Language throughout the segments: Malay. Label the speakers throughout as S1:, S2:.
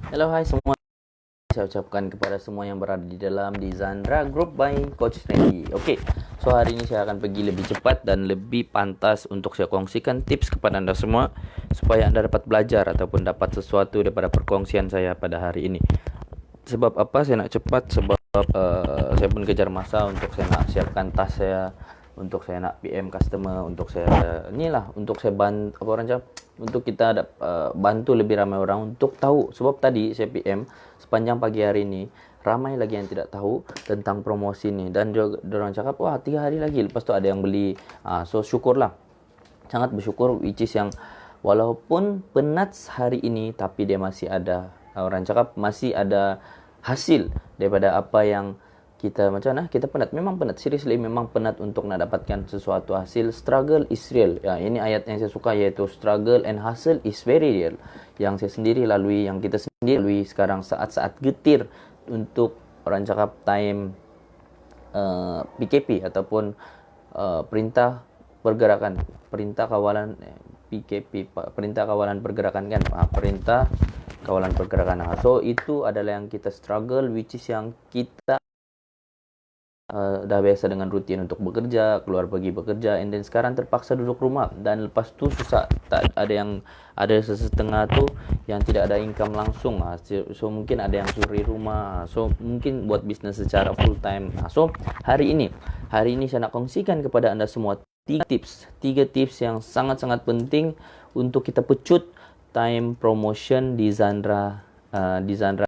S1: Hello, hai semua. Saya ucapkan kepada semua yang berada di dalam di Zandra Group by Coach Randy. Okey, so hari ini saya akan pergi lebih cepat dan lebih pantas untuk saya kongsikan tips kepada anda semua supaya anda dapat belajar ataupun dapat sesuatu daripada perkongsian saya pada hari ini. Sebab apa saya nak cepat? Sebab saya pun kejar masa untuk saya nak siapkan tas saya, untuk saya nak PM customer, untuk saya inilah, untuk saya bantu apa orang cakap, untuk kita bantu lebih ramai orang untuk tahu. Sebab tadi saya PM sepanjang pagi hari ini ramai lagi yang tidak tahu tentang promosi ni, dan dia orang cakap wah 3 hari lagi lepas tu ada yang beli. So syukurlah, sangat bersyukur, which is yang walaupun penat hari ini tapi dia masih ada, orang cakap masih ada hasil daripada apa yang kita macam mana kita penat, memang penat, seriously memang penat untuk nak dapatkan sesuatu hasil. Struggle is real ya, ini ayat yang saya suka, iaitu struggle and hustle is very real, yang saya sendiri lalui, yang kita sendiri lalui sekarang, saat-saat getir untuk orang cakap time PKP ataupun perintah pergerakan, perintah kawalan PKP, perintah kawalan pergerakan kan, perintah kawalan pergerakan. So itu adalah yang kita struggle, which is yang kita dah biasa dengan rutin untuk bekerja, keluar pergi bekerja, and then sekarang terpaksa duduk rumah, dan lepas tu susah, tak ada yang, ada sesetengah tu yang tidak ada income langsung. So mungkin ada yang suri rumah, so mungkin buat bisnes secara full time. So hari ini saya nak kongsikan kepada anda semua 3 tips yang sangat-sangat penting untuk kita pecut time promotion di Zandra,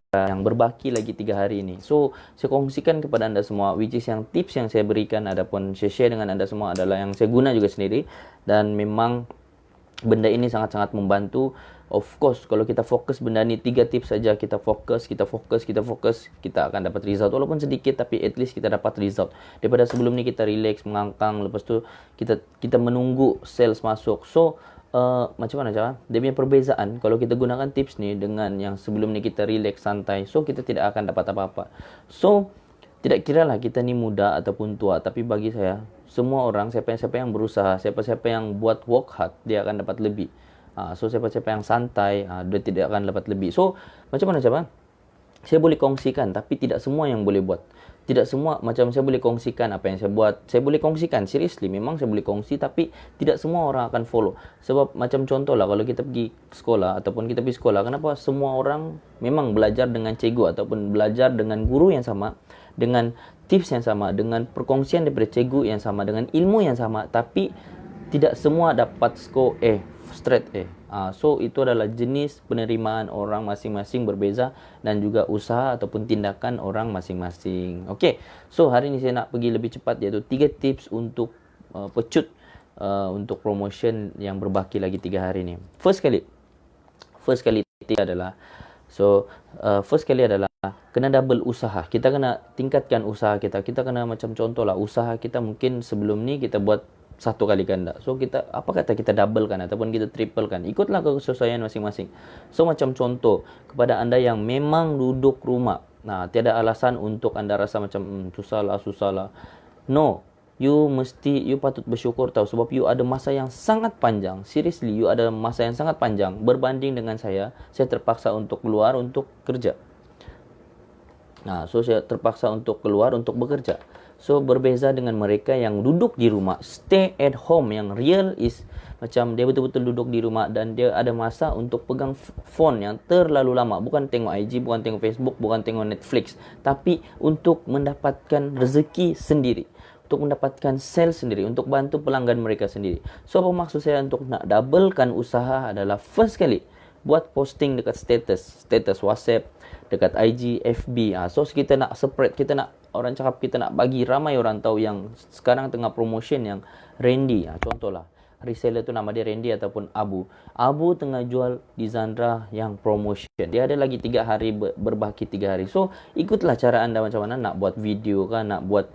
S1: yang berbaki lagi 3 hari ini. So saya kongsikan kepada anda semua, which is yang tips yang saya berikan ataupun saya share dengan anda semua adalah yang saya guna juga sendiri, dan memang benda ini sangat-sangat membantu. Of course, kalau kita fokus benda ni, 3 tips saja, kita fokus, kita akan dapat result walaupun sedikit, tapi at least kita dapat result. Daripada sebelum ni kita relax, mengangkang, lepas tu kita menunggu sales masuk. So macam mana cara dia punya perbezaan kalau kita gunakan tips ni dengan yang sebelum ni kita relax santai, so kita tidak akan dapat apa-apa. So tidak kiralah kita ni muda ataupun tua, tapi bagi saya semua orang, siapa yang berusaha, siapa yang buat work hard, dia akan dapat lebih. So siapa yang santai, dia tidak akan dapat lebih. So macam mana cara saya boleh kongsikan, tapi tidak semua yang boleh buat. Tidak semua, macam saya boleh kongsikan apa yang saya buat, saya boleh kongsikan, seriously memang saya boleh kongsi, tapi tidak semua orang akan follow. Sebab macam contoh lah, kalau kita pergi sekolah ataupun kita pergi sekolah, kenapa semua orang memang belajar dengan cikgu ataupun belajar dengan guru yang sama, dengan tips yang sama, dengan perkongsian daripada cikgu yang sama, dengan ilmu yang sama, tapi tidak semua dapat skor straight A. So itu adalah jenis penerimaan orang masing-masing berbeza, dan juga usaha ataupun tindakan orang masing-masing. Okey, so hari ini saya nak pergi lebih cepat, iaitu 3 tips untuk pecut untuk promotion yang berbaki lagi 3 hari ni. First kali adalah, first kali adalah kena double usaha. Kita kena tingkatkan usaha kita. Kita kena, macam contoh lah, usaha kita mungkin sebelum ni kita buat 1 kali ganda. So kita, apa kata kita doublekan ataupun kita triplekan, ikutlah kesesuaian masing-masing. So macam contoh, kepada anda yang memang duduk rumah, tiada alasan untuk anda rasa macam susah lah. No, you patut bersyukur tahu, sebab you ada masa yang sangat panjang. Seriously, you ada masa yang sangat panjang berbanding dengan saya terpaksa untuk keluar untuk kerja. So saya terpaksa untuk keluar untuk bekerja. So berbeza dengan mereka yang duduk di rumah, stay at home, yang real is macam dia betul-betul duduk di rumah dan dia ada masa untuk pegang phone yang terlalu lama, bukan tengok IG, bukan tengok Facebook, bukan tengok Netflix, tapi untuk mendapatkan rezeki sendiri, untuk mendapatkan sales sendiri, untuk bantu pelanggan mereka sendiri. So apa maksud saya untuk nak doublekan usaha adalah, first kali buat posting dekat status WhatsApp, dekat IG, FB. So kita nak spread, kita nak, orang cakap, kita nak bagi ramai orang tahu yang sekarang tengah promotion yang Randy. Contohlah, reseller tu nama dia Randy ataupun Abu tengah jual di Zandra yang promotion. Dia ada lagi 3 hari berbaki 3 hari. So ikutlah cara anda macam mana nak buat video kan, nak buat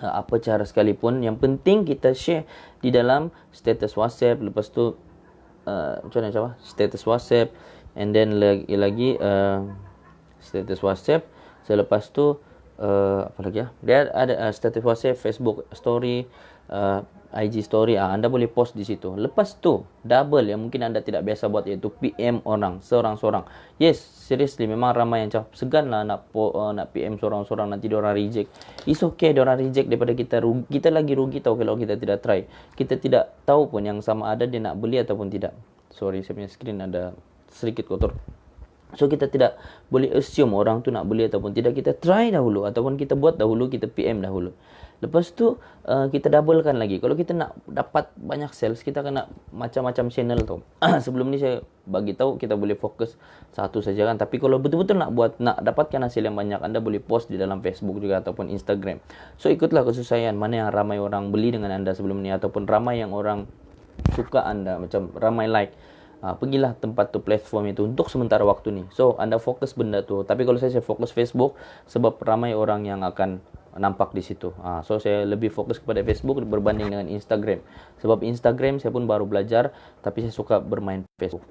S1: apa cara sekalipun. Yang penting kita share di dalam status WhatsApp. Lepas tu macam mana cara status WhatsApp, and then lagi status WhatsApp. Selepas tu apa lagi dia ada status WhatsApp, Facebook story, IG story, anda boleh post di situ. Lepas tu double yang mungkin anda tidak biasa buat, iaitu PM orang seorang-seorang. Yes, seriously memang ramai yang segan lah nak PM seorang-seorang, nanti diorang reject. It's okay diorang reject daripada kita rugi. Kita lagi rugi tahu kalau kita tidak try. Kita tidak tahu pun yang sama ada dia nak beli ataupun tidak. Sorry, saya punya screen ada sedikit kotor. So kita tidak boleh assume orang tu nak beli ataupun tidak. Kita try dahulu, ataupun kita buat dahulu, kita PM dahulu. Lepas tu kita doublekan lagi. Kalau kita nak dapat banyak sales, kita kena macam-macam channel tu. Sebelum ni saya bagi tahu kita boleh fokus satu saja kan. Tapi kalau betul-betul nak dapatkan hasil yang banyak, anda boleh post di dalam Facebook juga ataupun Instagram. So ikutlah kesesuaian mana yang ramai orang beli dengan anda sebelum ni, ataupun ramai yang orang suka anda, macam ramai like. Pergilah tempat tu, platform itu untuk sementara waktu ni. So anda fokus benda tu. Tapi kalau saya fokus Facebook sebab ramai orang yang akan nampak di situ. So saya lebih fokus kepada Facebook berbanding dengan Instagram. Sebab Instagram saya pun baru belajar, tapi saya suka bermain Facebook.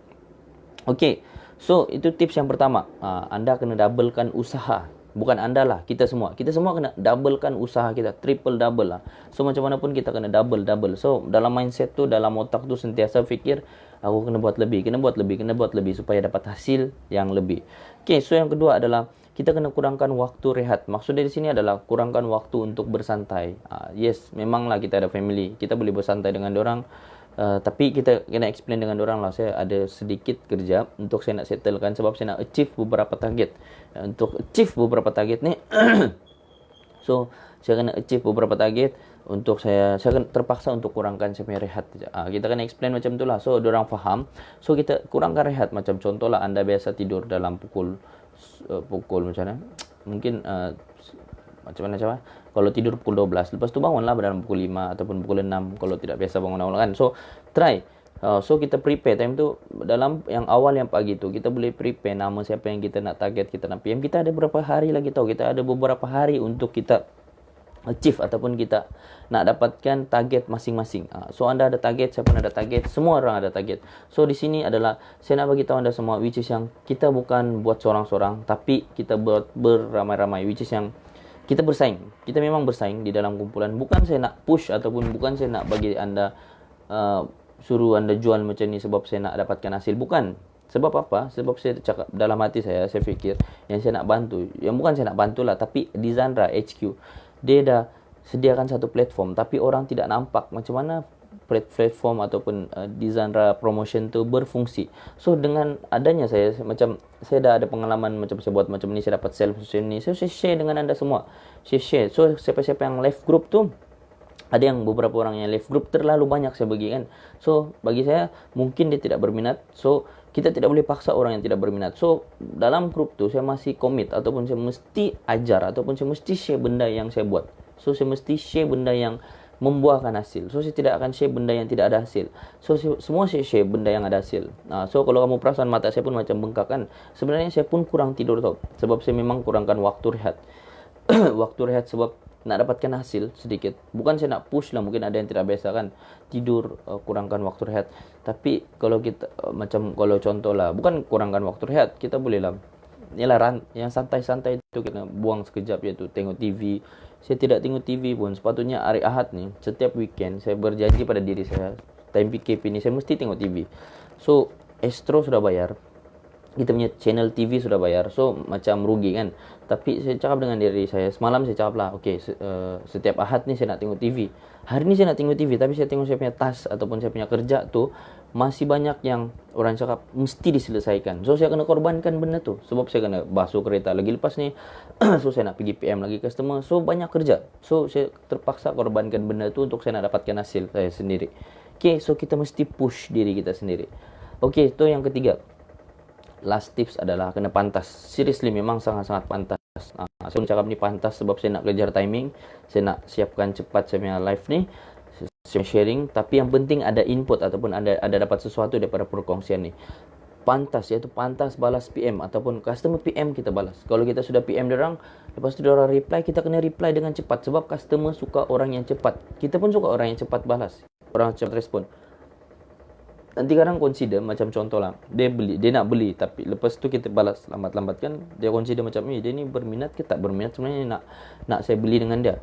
S1: Okay, so itu tips yang pertama. Anda kena doublekan usaha. Bukan anda lah, kita semua kena doublekan usaha kita, triple double lah. So macam mana pun kita kena double. So dalam mindset tu, dalam otak tu sentiasa fikir, aku kena buat lebih supaya dapat hasil yang lebih. Okay, so yang kedua adalah kita kena kurangkan waktu rehat. Maksud dari sini adalah kurangkan waktu untuk bersantai. Yes, memanglah kita ada family, kita boleh bersantai dengan dorang. Tapi kita kena explain dengan orang lah, saya ada sedikit kerja untuk saya nak settlekan sebab saya nak achieve beberapa target. Untuk achieve beberapa target ni so saya kena achieve beberapa target. Untuk saya akan terpaksa untuk kurangkan saya punya rehat. Kita kena explain macam tu lah, so orang faham. So kita kurangkan rehat. Macam contoh lah, anda biasa tidur dalam pukul macam mana, mungkin macam mana kalau tidur pukul 12, lepas tu bangunlah dalam pukul 5 ataupun pukul 6 kalau tidak biasa bangun awal kan. So try. So kita prepare time tu, dalam yang awal yang pagi tu kita boleh prepare nama siapa yang kita nak target, kita nak PM. Kita ada berapa hari lagi tahu, kita ada beberapa hari untuk kita achieve ataupun kita nak dapatkan target masing-masing. So anda ada target, saya pun ada target, semua orang ada target. So di sini adalah saya nak bagi tahu anda semua, which is yang kita bukan buat seorang-seorang, tapi kita buat beramai-ramai, which is yang kita bersaing. Kita memang bersaing di dalam kumpulan. Bukan saya nak push ataupun bukan saya nak bagi anda suruh anda jual macam ni sebab saya nak dapatkan hasil. Bukan. Sebab apa? Sebab saya cakap dalam hati saya fikir yang saya nak bantu, yang bukan saya nak bantulah, tapi Dizandra HQ dia dah sediakan satu platform, tapi orang tidak nampak macam mana platform ataupun Dizandra promotion tu berfungsi. So dengan adanya saya dah ada pengalaman macam saya buat macam ni, saya dapat sales macam ni, saya share dengan anda semua. Saya share. So siapa-siapa yang live group tu, ada yang beberapa orang yang live group terlalu banyak saya bagi kan. So bagi saya mungkin dia tidak berminat. So kita tidak boleh paksa orang yang tidak berminat. So dalam group tu saya masih commit ataupun saya mesti ajar ataupun saya mesti share benda yang saya buat. So saya mesti share benda yang membuahkan hasil. So saya tidak akan share benda yang tidak ada hasil. So semua saya share benda yang ada hasil. So kalau kamu perasan mata saya pun macam bengkak kan, sebenarnya saya pun kurang tidur tau. Sebab saya memang kurangkan waktu rehat. Waktu rehat sebab nak dapatkan hasil sedikit. Bukan saya nak push lah, mungkin ada yang tidak biasa kan tidur, kurangkan waktu rehat. Tapi kalau kita macam kalau contoh lah, bukan kurangkan waktu rehat, kita boleh lah, yalah yang santai-santai itu kita buang sekejap, iaitu tengok TV. Saya tidak tengok TV pun. Sepatutnya hari Ahad ni, setiap weekend, saya berjanji pada diri saya, time PKP ni, saya mesti tengok TV. So, Astro sudah bayar. Kita punya channel TV sudah bayar. So, macam rugi kan. Tapi saya cakap dengan diri saya, semalam saya cakap lah, okay, setiap Ahad ni saya nak tengok TV. Hari ni saya nak tengok TV, tapi saya tengok saya punya task ataupun saya punya kerja tu, masih banyak yang orang cakap mesti diselesaikan. So saya kena korbankan benda tu. Sebab saya kena basuh kereta lagi lepas ni. So saya nak pergi PM lagi customer. So banyak kerja. So saya terpaksa korbankan benda tu untuk saya nak dapatkan hasil saya sendiri. Okay, so kita mesti push diri kita sendiri. Okay, tu yang ketiga. Last tips adalah kena pantas. Seriously memang sangat-sangat pantas. Saya pun cakap ni pantas sebab saya nak kejar timing. Saya nak siapkan cepat saya punya live ni, sharing. Tapi yang penting ada input ataupun ada dapat sesuatu daripada perkongsian ni. Pantas, iaitu pantas balas PM ataupun customer PM kita balas. Kalau kita sudah PM diorang, lepas tu diorang reply, kita kena reply dengan cepat. Sebab customer suka orang yang cepat. Kita pun suka orang yang cepat balas, orang cepat respon. Nanti kadang consider macam contoh lah, dia nak beli, tapi lepas tu kita balas lambat-lambat kan, dia consider macam dia ni berminat ke tak berminat sebenarnya nak saya beli dengan dia.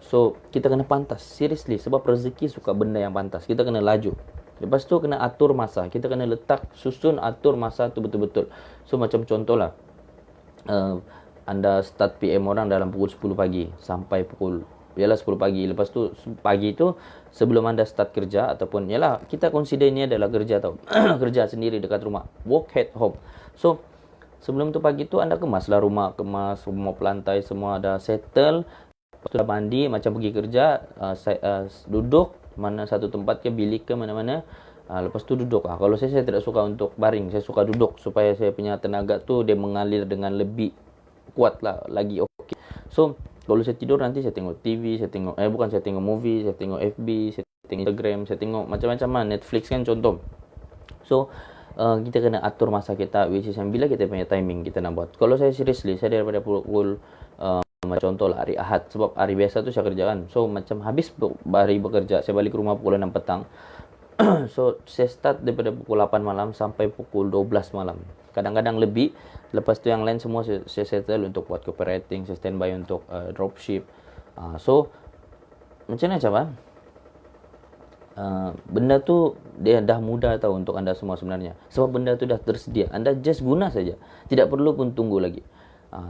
S1: So kita kena pantas, seriously, sebab rezeki suka benda yang pantas. Kita kena laju. Lepas tu kena atur masa. Kita kena letak, susun, atur masa tu betul-betul. So macam contoh lah, anda start PM orang dalam pukul 10 pagi sampai pukul 10 pagi. Lepas tu pagi tu sebelum anda start kerja, ataupun yalah, kita consider ini adalah kerja tau. Kerja sendiri dekat rumah, work at home. So sebelum tu pagi tu anda kemaslah rumah, kemas semua pelantai, semua ada settle. Lepas tu dah mandi, macam pergi kerja, duduk mana satu tempat ke, bilik ke, mana-mana. Lepas tu duduk. Kalau saya tidak suka untuk baring, saya suka duduk supaya saya punya tenaga tu dia mengalir dengan lebih kuat lah, lagi okey. So kalau saya tidur nanti saya tengok TV, saya tengok saya tengok movie, saya tengok FB, saya tengok Instagram, saya tengok macam-macam lah, Netflix kan contoh. So kita kena atur masa kita, which is bila kita punya timing kita nak buat. Kalau saya seriously, saya daripada pukul contoh lah hari Ahad, sebab hari biasa tu saya kerjakan. So macam habis hari bekerja, saya balik rumah pukul 6 petang. So saya start daripada pukul 8 malam sampai pukul 12 malam. Kadang-kadang lebih. Lepas tu yang lain semua saya settle untuk buat copywriting, saya standby untuk dropship. So macam mana coba? Benda tu dia dah mudah tahu untuk anda semua sebenarnya. Sebab benda tu dah tersedia. Anda just guna saja. Tidak perlu pun tunggu lagi.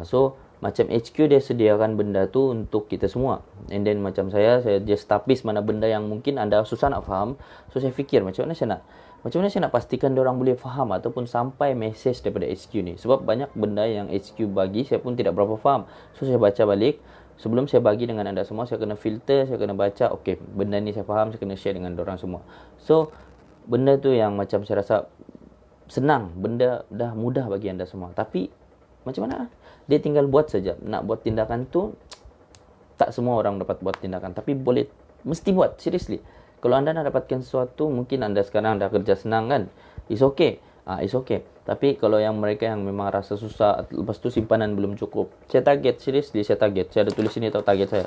S1: So macam HQ dia sediakan benda tu untuk kita semua. And then macam saya just tapis mana benda yang mungkin anda susah nak faham. So saya fikir macam mana saya nak pastikan dia orang boleh faham ataupun sampai message daripada HQ ni. Sebab banyak benda yang HQ bagi saya pun tidak berapa faham. So saya baca balik. Sebelum saya bagi dengan anda semua, saya kena filter, saya kena baca, okey, benda ni saya faham, saya kena share dengan orang semua. So benda tu yang macam saya rasa senang, benda dah mudah bagi anda semua. Tapi macam mana? Dia tinggal buat saja. Nak buat tindakan tu, tak semua orang dapat buat tindakan. Tapi boleh, mesti buat, seriously. Kalau anda nak dapatkan sesuatu, mungkin anda sekarang dah kerja senang kan? It's okay. It's okay. Tapi kalau yang mereka yang memang rasa susah, lepas tu simpanan belum cukup. Saya target, seriously saya target. Saya ada tulis sini tahu target saya.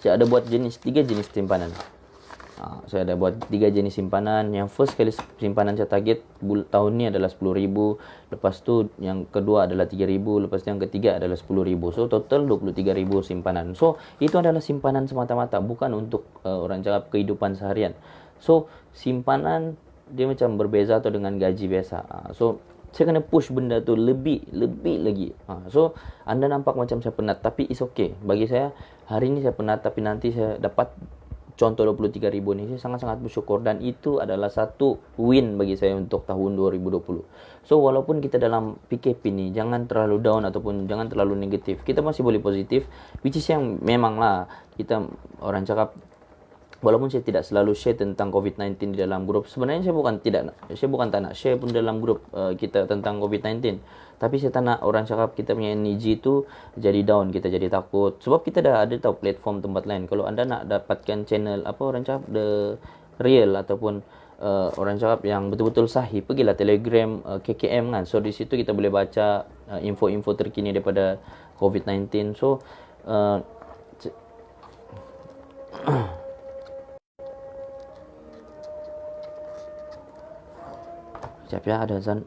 S1: Saya ada buat 3 jenis simpanan. Saya ada buat 3 jenis simpanan. Yang first kali simpanan saya target tahun ni adalah 10,000. Lepas tu yang kedua adalah 3,000. Lepas tu yang ketiga adalah 10,000. So total 23,000 simpanan. So itu adalah simpanan semata-mata, bukan untuk orang cakap kehidupan seharian. So simpanan dia macam berbeza atau dengan gaji biasa. So saya kena push benda tu lebih lagi. So anda nampak macam saya penat, tapi it's okay. Bagi saya hari ni saya penat, tapi nanti saya dapat contoh 23,000 ni, saya sangat-sangat bersyukur. Dan itu adalah satu win bagi saya untuk tahun 2020. So walaupun kita dalam PKP ni, jangan terlalu down ataupun jangan terlalu negatif. Kita masih boleh positif, which is yang memang lah kita orang cakap. Walaupun saya tidak selalu share tentang COVID-19 di dalam grup. Sebenarnya saya bukan tak nak share pun dalam grup kita tentang COVID-19. Tapi saya tak nak orang cakap kita punya energy tu jadi down, kita jadi takut. Sebab kita dah ada tahu platform tempat lain. Kalau anda nak dapatkan channel orang cakap the real ataupun orang cakap yang betul-betul sahih, pergilah Telegram KKM kan. So di situ kita boleh baca info-info terkini daripada COVID-19. So sekejap ya, ada azan.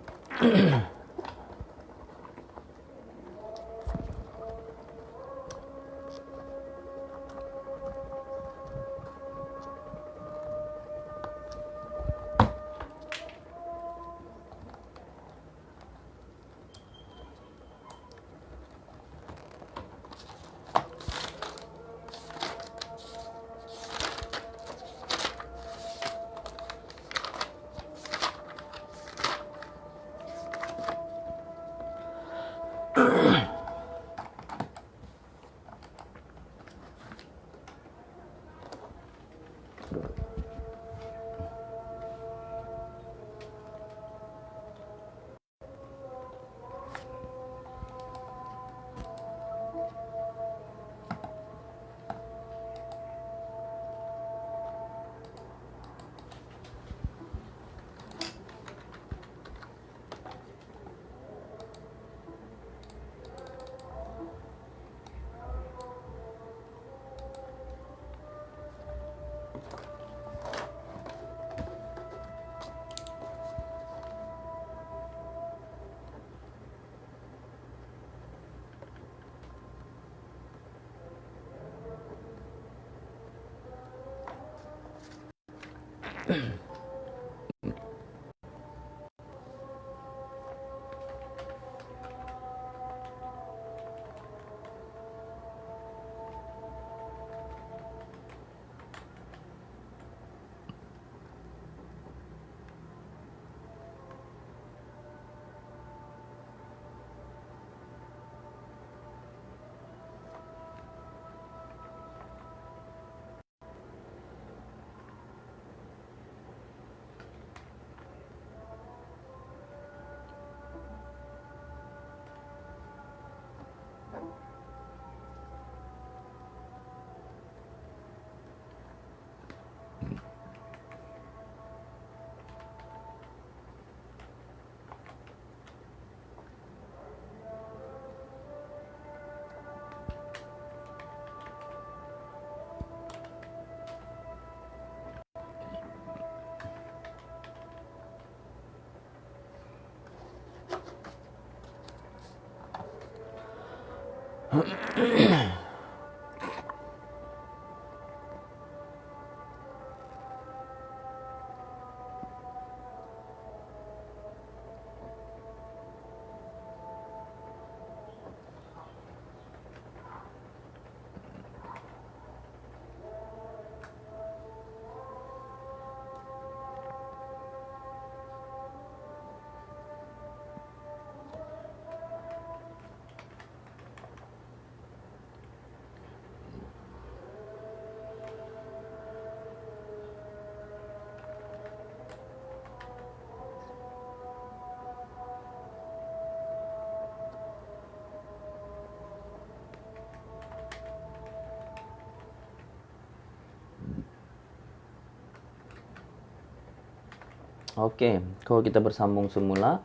S1: Oke, kalau kita bersambung semula.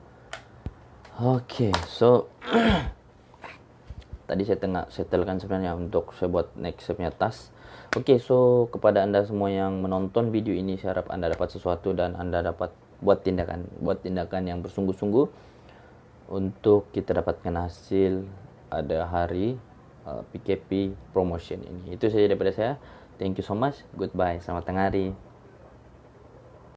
S1: Oke, so tadi saya tengah setelkan sebenarnya untuk saya buat next stepnya task. Oke, so kepada Anda semua yang menonton video ini, saya harap Anda dapat sesuatu dan Anda dapat buat tindakan yang bersungguh-sungguh untuk kita dapatkan hasil ada hari PKP promotion ini. Itu saja daripada saya. Thank you so much. Goodbye. Selamat tengah hari.